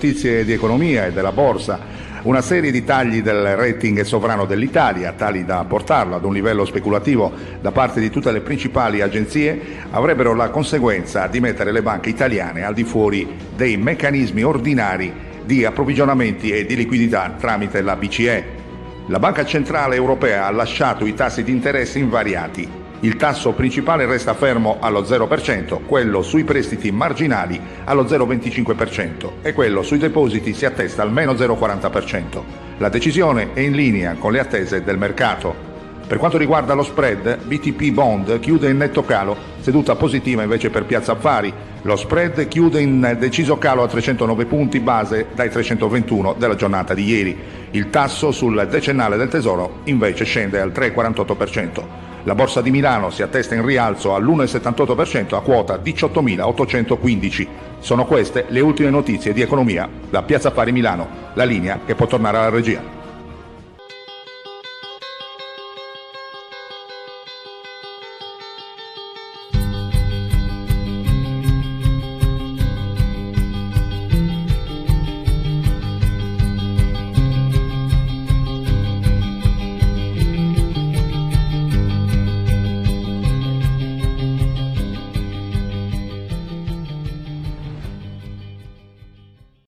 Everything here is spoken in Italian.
notizie di economia e della borsa. Una serie di tagli del rating sovrano dell'Italia, tali da portarlo ad un livello speculativo da parte di tutte le principali agenzie, avrebbero la conseguenza di mettere le banche italiane al di fuori dei meccanismi ordinari di approvvigionamenti e di liquidità tramite la BCE. La Banca Centrale Europea ha lasciato i tassi di interesse invariati. Il tasso principale resta fermo allo 0%, quello sui prestiti marginali allo 0,25% e quello sui depositi si attesta al meno 0,40%. La decisione è in linea con le attese del mercato. Per quanto riguarda lo spread, BTP Bond chiude in netto calo, seduta positiva invece per Piazza Affari. Lo spread chiude in deciso calo a 309 punti base dai 321 della giornata di ieri. Il tasso sul decennale del Tesoro invece scende al 3,48%. La borsa di Milano si attesta in rialzo all'1,78% a quota 18.815. Sono queste le ultime notizie di economia da Piazza Affari Milano, la linea che può tornare alla regia.